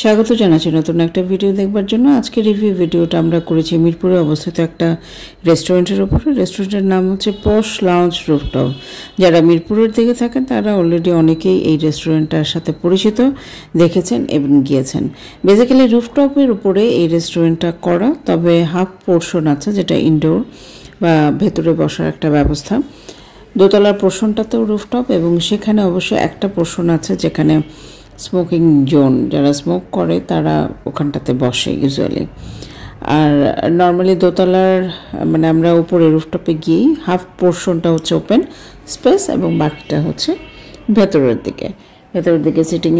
স্বাগত জানাচ্ছি নতুন একটা ভিডিও দেখবার জন্য। আজকে রিভিউ ভিডিওটা আমরা করেছি মিরপুরে অবস্থিত একটা রেস্টুরেন্টের উপরে। রেস্টুরেন্টের নাম হচ্ছে পশ লাউঞ্জ রুফটপ। যারা মিরপুরের দিকে থাকেন তারা অলরেডি অনেকেই এই রেস্টুরেন্টটার সাথে পরিচিত, দেখেছেন এবং গিয়েছেন। বেসিক্যালি রুফটপের উপরে এই রেস্টুরেন্টটা করা, তবে হাফ পোর্শন আছে যেটা ইনডোর বা ভেতরে বসার একটা ব্যবস্থা। দোতলার পোর্শনটাতেও রুফটপ এবং সেখানে অবশ্য একটা পোর্শন আছে যেখানে স্মোকিং জোন, যারা স্মোক করে তারা ওখানটাতে বসে ইউজুয়ালি। আর নর্মালি দোতলার মানে আমরা উপরে রুফটপে গিয়ে হাফ পোর্শনটা হচ্ছে ওপেন স্পেস এবং বাকিটা হচ্ছে ভেতরের দিকে সিটিং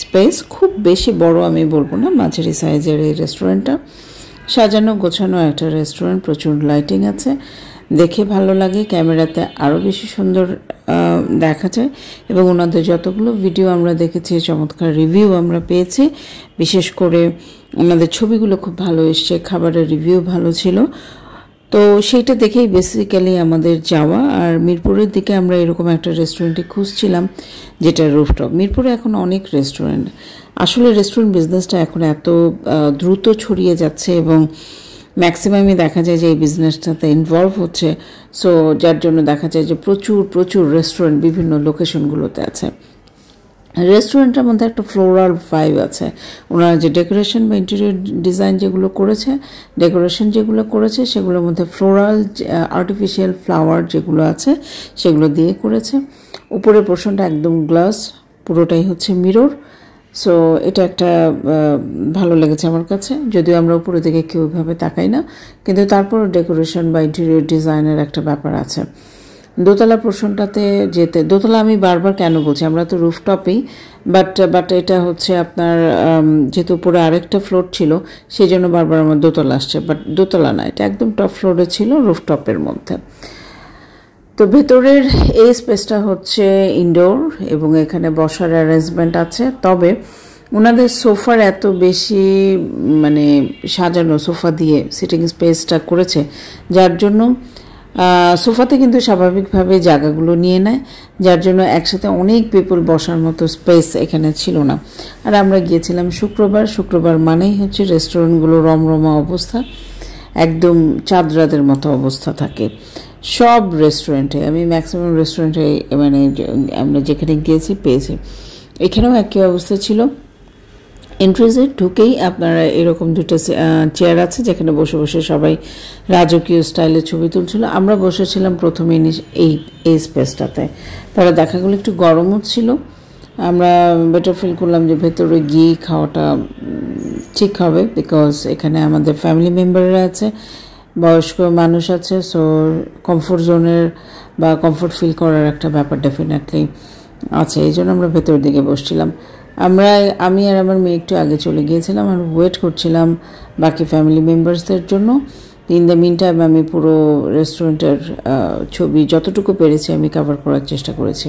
স্পেস। খুব বেশি বড় আমি বলবো না, মাঝারি সাইজের এই রেস্টুরেন্টটা। সাজানো গোছানো একটা রেস্টুরেন্ট, প্রচুর লাইটিং আছে, দেখে ভালো লাগে। ক্যামেরাতে আরও বেশি সুন্দর দেখা যায় এবং ওনাদের যতগুলো ভিডিও আমরা দেখেছি চমৎকার রিভিউ আমরা পেয়েছি। বিশেষ করে ওনাদের ছবিগুলো খুব ভালো এসছে, খাবারের রিভিউ ভালো ছিল। তো সেইটা দেখেই বেসিক্যালি আমাদের যাওয়া। আর মিরপুরের দিকে আমরা এরকম একটা রেস্টুরেন্টে খুঁজছিলাম যেটা রুফটপ। মিরপুরে এখন অনেক রেস্টুরেন্ট, আসলে রেস্টুরেন্ট বিজনেসটা এখন এত দ্রুত ছড়িয়ে যাচ্ছে এবং ম্যাক্সিমামই দেখা যায় যে এই বিজনেসটাতে ইনভলভ হচ্ছে। সো যার জন্য দেখা যায় যে প্রচুর রেস্টুরেন্ট বিভিন্ন লোকেশনগুলোতে আছে। রেস্টুরেন্টের মধ্যে একটা ফ্লোরাল ভাইব আছে। ওনারা যে ডেকোরেশন বা ইন্টেরিয়র ডিজাইন যেগুলো করেছে সেগুলোর মধ্যে ফ্লোরাল আর্টিফিশিয়াল ফ্লাওয়ার যেগুলো আছে সেগুলো দিয়ে করেছে। উপরের পোর্শনটা একদম গ্লাস, পুরোটাই হচ্ছে মিরর। সো এটা একটা ভালো লেগেছে আমার কাছে, যদিও আমরা উপরে দিকে কেউভাবে তাকাই না, কিন্তু তারপর ডেকোরেশন বা ইন্টেরিয়র ডিজাইনের একটা ব্যাপার আছে। দোতলা পোর্শনটাতে যেতে, দোতলা আমি বারবার কেন বলছি, আমরা তো রুফটপেই, বাট এটা হচ্ছে আপনার যেহেতু উপরে আরেকটা ফ্লোর ছিল সেই জন্য বারবার আমার দোতলা আসছে, বাট দোতলা না, এটা একদম টপ ফ্লোরে ছিল রুফটপের মধ্যে। তো ভেতরের এই স্পেসটা হচ্ছে ইনডোর এবং এখানে বসার অ্যারেঞ্জমেন্ট আছে। তবে ওনাদের সোফার এত বেশি মানে সাজানো, সোফা দিয়ে সিটিং স্পেসটা করেছে যার জন্য সোফাতে কিন্তু স্বাভাবিকভাবে জায়গাগুলো নিয়ে নেয়, যার জন্য একসাথে অনেক পিপল বসার মতো স্পেস এখানে ছিল না। আর আমরা গিয়েছিলাম শুক্রবার মানেই হচ্ছে রেস্টুরেন্টগুলো রমরমা অবস্থা, একদম চাঁদরাদের মতো অবস্থা থাকে সব রেস্টুরেন্টে। আমি ম্যাক্সিমাম রেস্টুরেন্টে মানে আমরা যেখানে গিয়েছি পেয়েছি, এখানেও একই অবস্থা ছিল। এন্ট্রিজে ঢুকেই আপনারা এরকম দুটো চেয়ার আছে যেখানে বসে বসে সবাই রাজকীয় স্টাইলে ছবি তুলছিল। আমরা বসেছিলাম প্রথমে এই স্পেসটাতে। পরে দেখাগুলো একটু গরমও ছিল, আমরা বেটার ফিল করলাম যে ভেতরে গিয়ে খাওয়াটা ঠিক হবে, বিকজ এখানে আমাদের ফ্যামিলি মেম্বাররা আছে, বয়স্ক মানুষ আছে। সো কমফোর্ট জোনের বা কমফোর্ট ফিল করার একটা ব্যাপার ডেফিনেটলি আছে, এই জন্য আমরা ভেতরের দিকে বসছিলাম। আমি আর আমার মেয়ে একটু আগে চলে গিয়েছিলাম আর ওয়েট করছিলাম বাকি ফ্যামিলি মেম্বার্সদের জন্য। ইন দ্য মিন টাইম আমি পুরো রেস্টুরেন্টের ছবি যতটুকু পেরেছি আমি কভার করার চেষ্টা করেছি।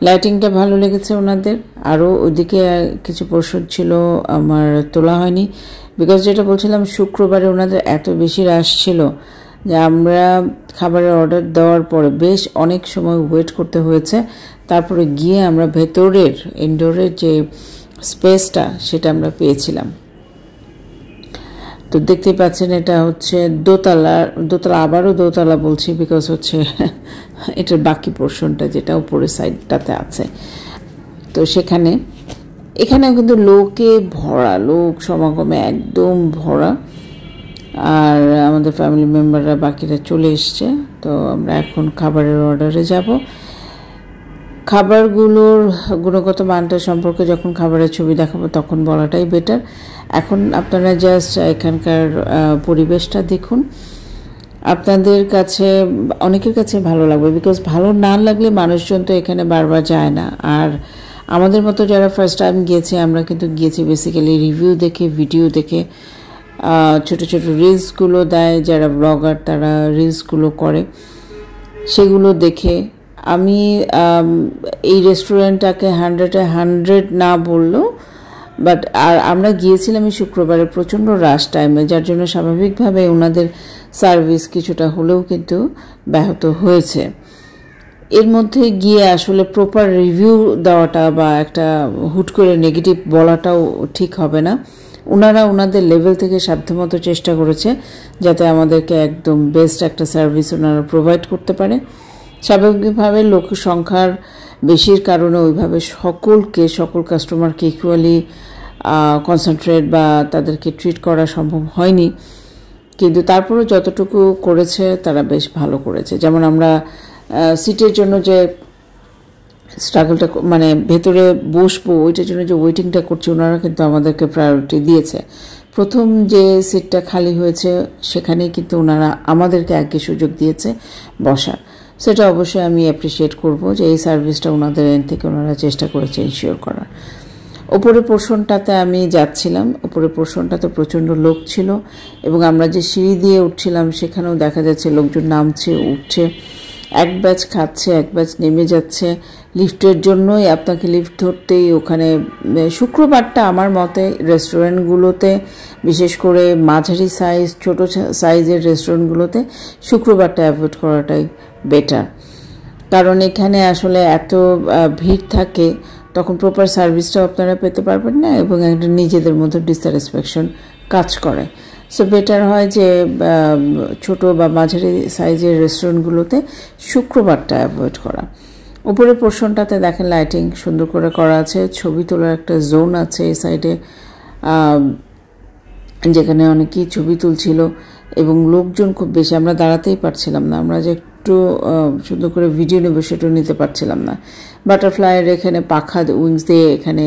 লাইটিংটা ভালো লেগেছে ওনাদের। আরও ওইদিকে কিছু পোর্শন ছিল আমার তোলা হয়নি, বিকজ যেটা বলছিলাম শুক্রবারে ওনাদের এত বেশি রাশ ছিল যে আমরা খাবারের অর্ডার দেওয়ার পরে বেশ অনেক সময় ওয়েট করতে হয়েছে। তারপরে গিয়ে আমরা ভেতরের ইনডোরের যে স্পেসটা সেটা আমরা পেয়েছিলাম। তো দেখতেই পাচ্ছেন এটা হচ্ছে দোতলা, আবারও দোতলা বলছি বিকজ হচ্ছে এটার বাকি পোর্শনটা যেটা উপরের সাইডটাতে আছে। তো এখানেও কিন্তু লোকে ভরা, লোক সমাগমে একদম ভরা। আর আমাদের ফ্যামিলি মেম্বাররা বাকিরা চলে এসছে। তো আমরা এখন খাবারের অর্ডারে যাব। খাবারগুলোর গুণগত মানটা সম্পর্কে যখন খাবারের ছবি দেখাবো তখন বলাটাই বেটার। এখন আপনারা জাস্ট এখানকার পরিবেশটা দেখুন, আপনাদের কাছে অনেকের কাছে ভালো লাগবে, বিকজ ভালো না লাগলে মানুষজন তো এখানে বারবার যায় না। আর আমাদের মতো যারা ফার্স্ট টাইম গিয়েছি আমরা কিন্তু গিয়েছি বেসিক্যালি রিভিউ দেখে, ভিডিও দেখে, ছোট ছোট রিলসগুলো দেয় যারা ব্লগার, তারা রিলসগুলো করে, সেগুলো দেখে। আমি এই রেস্টুরেন্টটাকে 100 না বললেও, বাট আর আমরা গিয়েছিলাম এই শুক্রবারে প্রচণ্ড রাশ টাইমে, যার জন্য স্বাভাবিকভাবে ওনাদের সার্ভিস কিছুটা হলেও কিন্তু ব্যাহত হয়েছে। এর মধ্যে গিয়ে আসলে প্রপার রিভিউ দেওয়াটা বা একটা হুট করে নেগেটিভ বলাটাও ঠিক হবে না। ওনারা ওনাদের লেভেল থেকে সাধ্যমতো চেষ্টা করেছে যাতে আমাদেরকে একদম বেস্ট একটা সার্ভিস ওনারা প্রোভাইড করতে পারে। স্বাভাবিকভাবে লোক সংখ্যার বেশির কারণে ওইভাবে সকল কাস্টমারকে ইকুয়ালি কনসেন্ট্রেট বা তাদেরকে ট্রিট করা সম্ভব হয়নি, কিন্তু তারপরেও যতটুকু করেছে তারা বেশ ভালো করেছে। যেমন আমরা সিটের জন্য যে স্ট্রাগলটা মানে ভেতরে বসবো ওইটার জন্য যে ওয়েটিংটা করছি ওনারা কিন্তু আমাদেরকে প্রায়োরিটি দিয়েছে। প্রথম যে সিটটা খালি হয়েছে সেখানেই কিন্তু ওনারা আমাদেরকে আগে সুযোগ দিয়েছে বসার। সেটা অবশ্যই আমি অ্যাপ্রিসিয়েট করব যে এই সার্ভিসটা ওনাদের এন্ড থেকে ওনারা চেষ্টা করেছে ইনশিওর করার। ওপরের পোর্শনটাতে আমি যাচ্ছিলাম, ওপরের পোর্শনটাতে প্রচণ্ড লোক ছিল এবং আমরা যে সিঁড়ি দিয়ে উঠছিলাম সেখানেও দেখা যাচ্ছে লোকজন নামছে উঠছে, এক ব্যাচ খাচ্ছে এক ব্যাচ নেমে যাচ্ছে। লিফটের জন্যই আপনাকে লিফট ধরতেই ওখানে শুক্রবারটা আমার মতে রেস্টুরেন্টগুলোতে বিশেষ করে মাঝারি সাইজ ছোট সাইজের রেস্টুরেন্টগুলোতে শুক্রবারটা অ্যাভয়েড করাটাই বেটার, কারণ এখানে আসলে এত ভিড় থাকে তখন প্রপার সার্ভিসটাও আপনারা পেতে পারবেন না এবং একটা নিজেদের মধ্যে ডিসস্যাটিসফ্যাকশন কাজ করে। সো বেটার হয় যে ছোট বা মাঝারি সাইজের রেস্টুরেন্টগুলোতে শুক্রবারটা অ্যাভয়েড করা। উপরের পোর্শনটাতে দেখেন লাইটিং সুন্দর করে করা আছে, ছবি তোলার একটা জোন আছে এই সাইডে যেখানে অনেকেই ছবি তুলছিল এবং লোকজন খুব বেশি, আমরা দাঁড়াতেই পারছিলাম না, আমরা যে একটু সুন্দর করে ভিডিও নেব সেটাও নিতে পারছিলাম না। বাটারফ্লাইয়ের এখানে পাখা উইংস দিয়ে এখানে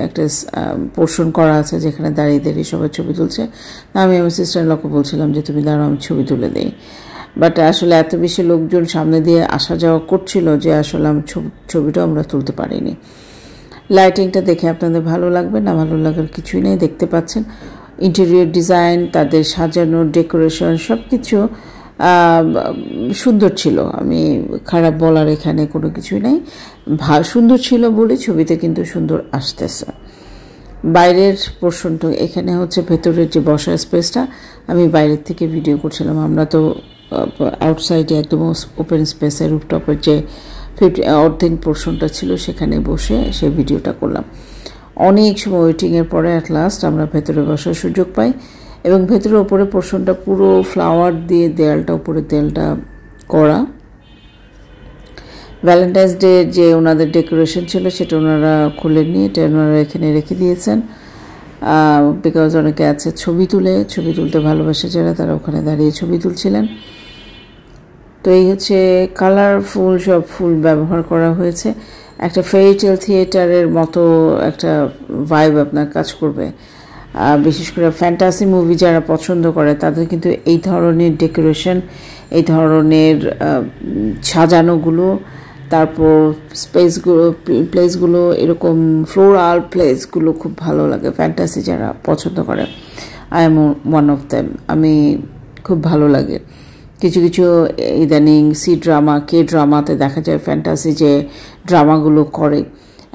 একটা পোর্শন করা আছে যেখানে দাঁড়িয়ে দাঁড়িয়ে সবাই ছবি তুলছে। আমি আমার সিস্টার লকে বলছিলাম যে তুমি দাঁড়াও আমি ছবি তুলে দিই, বাট আসলে এত বেশি লোকজন সামনে দিয়ে আসা যাওয়া করছিল যে আসলে আমি ছবিটাও আমরা তুলতে পারিনি। লাইটিংটা দেখে আপনাদের ভালো লাগবে না ভালো লাগার কিছুই নেই, দেখতে পাচ্ছেন ইন্টেরিয়র ডিজাইন তাদের সাজানো ডেকোরেশন সব কিছু সুন্দর ছিল। আমি খারাপ বলার এখানে কোনো কিছুই নেই, সুন্দর ছিল বলে ছবিতে কিন্তু সুন্দর আসতেছে। বাইরের পোর্শনটা এখানে হচ্ছে ভেতরের যে বসার স্পেসটা আমি বাইরের থেকে ভিডিও করছিলাম, আমরা তো আউটসাইডে একদম ওপেন স্পেসে রুফটপের যে অর্ধেক পোর্শনটা ছিল সেখানে বসে সেই ভিডিওটা করলাম। অনেক সময় ওয়েটিংয়ের পরে অ্যাট লাস্ট আমরা ভেতরে বসার সুযোগ পাই এবং ভেতরের ওপরে পোর্শনটা পুরো ফ্লাওয়ার দিয়ে দেয়ালটা উপরে দেয়ালটা করা। ভ্যালেন্টাইন্স ডে যে ওনাদের ডেকোরেশন ছিল সেটা ওনারা খুলেননি, এটা ওনারা এখানে রেখে দিয়েছেন বিকজ অনেকে আছে ছবি তুলতে ভালোবাসে যারা তারা ওখানে দাঁড়িয়ে ছবি তুলছিলেন। তো এই হচ্ছে কালারফুল সব ফুল ব্যবহার করা হয়েছে, একটা ফেয়ারিটেল থিয়েটারের মতো একটা ভাইব আপনার কাজ করবে। বিশেষ করে ফ্যান্টাসি মুভি যারা পছন্দ করে তাদের কিন্তু এই ধরনের ডেকোরেশন এই ধরনের সাজানোগুলো তারপর প্লেসগুলো এরকম ফ্লোরাল প্লেসগুলো খুব ভালো লাগে। ফ্যান্টাসি যারা পছন্দ করে I am one of them, আমি খুব ভালো লাগে। কিছু কিছু ইদানিং কে ড্রামাতে দেখা যায় ফ্যান্টাসি যে ড্রামাগুলো করে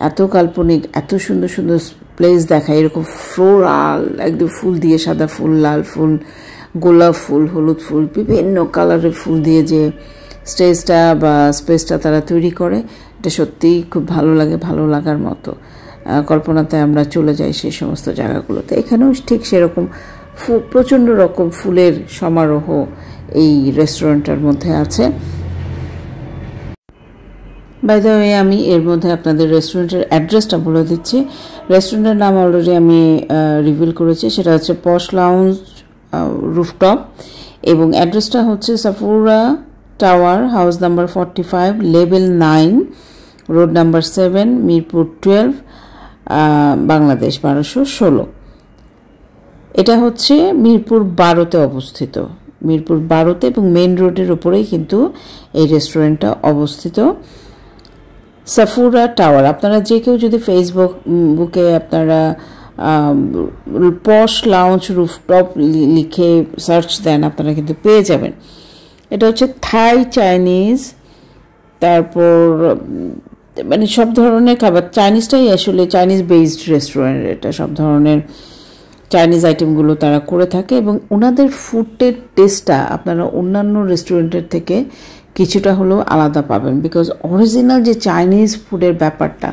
এত কাল্পনিক এত সুন্দর সুন্দর প্লেস দেখায়, এরকম ফ্লোরাল একদম ফুল দিয়ে সাদা ফুল লাল ফুল গোলাপ ফুল হলুদ ফুল বিভিন্ন কালারের ফুল দিয়ে যে স্টেজটা বা স্পেসটা তারা তৈরি করে এটা সত্যিই খুব ভালো লাগে, ভালো লাগার মতো। কল্পনাতে আমরা চলে যাই সেই সমস্ত জায়গাগুলোতে। এখানেও ঠিক সেরকম প্রচণ্ড রকম ফুলের সমারোহ এই রেস্টুরেন্টের মধ্যে আছে। বাই দ্য ওয়ে আমি এর মধ্যে আপনাদের রেস্টুরেন্টের অ্যাড্রেসটা বলে দিচ্ছি। রেস্টুরেন্টের নাম অলরেডি আমি রিভিল করেছি, সেটা হচ্ছে পশ লাউঞ্জ রুফটপ এবং অ্যাড্রেসটা হচ্ছে Safura tower, house number 45, level 9, road number 7, Mirpur 12, Bangladesh 1216। এটা হচ্ছে মিরপুর 12তে অবস্থিত, মিরপুর 12তে এবং মেন রোডের উপরেই কিন্তু এই রেস্টুরেন্টটা অবস্থিত। সাফুরা টাওয়ার আপনারা যে কেউ যদি ফেসবুকে আপনারা পশ লাউঞ্জ রুফটপ লিখে সার্চ দেন আপনারা কিন্তু পেয়ে যাবেন। এটা হচ্ছে থাই চাইনিজ তারপর মানে সব ধরনের খাবার, চাইনিজটাই আসলে চাইনিজ বেসড রেস্টুরেন্ট, এটা সব ধরনের চাইনিজ আইটেমগুলো তারা করে থাকে এবং ওনাদের ফুডের টেস্টটা আপনারা অন্যান্য রেস্টুরেন্টের থেকে কিছুটা হলেও আলাদা পাবেন, বিকজ অরিজিনাল যে চাইনিজ ফুডের ব্যাপারটা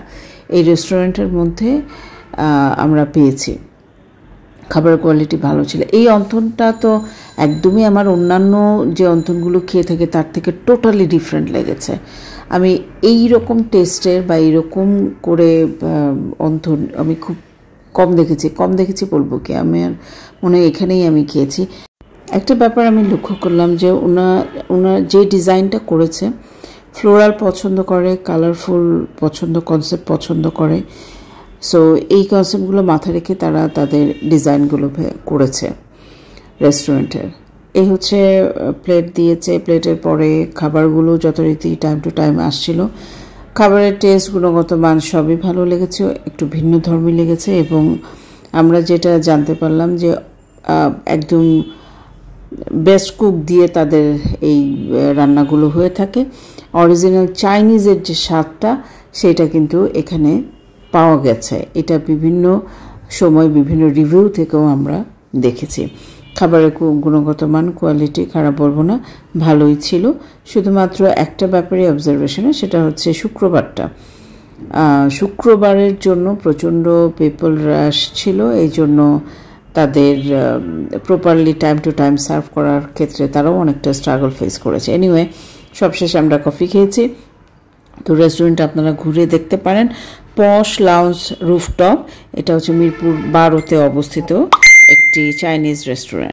এই রেস্টুরেন্টের মধ্যে আমরা পেয়েছি। খাবারের কোয়ালিটি ভালো ছিল। এই অন্থনটা তো একদমই আমার অন্যান্য যে অন্থনগুলো খেয়ে থাকে তার থেকে টোটালি ডিফারেন্ট লেগেছে। আমি এই রকম টেস্টের বা এইরকম করে অন্থন আমি খুব কম দেখেছি বলবো কি, আমি আর মনে হয় এখানেই আমি খেয়েছি। একটা ব্যাপার আমি লক্ষ্য করলাম যে ওনার যে ডিজাইনটা করেছে, ফ্লোরাল পছন্দ করে, কালারফুল কনসেপ্ট পছন্দ করে। সো এই কনসেপ্টগুলো মাথায় রেখে তারা তাদের ডিজাইনগুলো করেছে রেস্টুরেন্টের। এই হচ্ছে প্লেট দিয়েছে, প্লেটের পরে খাবারগুলো যথারীতি টাইম টু টাইম আসছিল। খাবারের টেস্ট, গুণগত মান সবই ভালো লেগেছে, একটু ভিন্ন ধর্মী লেগেছে। এবং আমরা যেটা জানতে পারলাম যে একদম বেস্ট কুক দিয়ে তাদের এই রান্নাগুলো হয়ে থাকে। অরিজিনাল চাইনিজের যে স্বাদটা সেটা কিন্তু এখানে পাওয়া গেছে। এটা বিভিন্ন সময় বিভিন্ন রিভিউ থেকেও আমরা দেখেছি। খাবারের গুণগত মান, কোয়ালিটি খারাপ বলবো না, ভালোই ছিল। শুধুমাত্র একটা ব্যাপারে অবজারভেশনে, সেটা হচ্ছে শুক্রবারের জন্য প্রচণ্ড পিপল রাশ ছিল। এই জন্য তাদের properly time to time serve করার ক্ষেত্রে তারাও অনেকটা স্ট্রাগল ফেস করেছে। এনিওয়ে, সবশেষে আমরা কফি খেয়েছি। তো রেস্টুরেন্ট আপনারা ঘুরে দেখতে পারেন। পশ লাউঞ্জ রুফটপ, এটা হচ্ছে মিরপুর 12-তে অবস্থিত একটি চাইনিজ রেস্টুরেন্ট।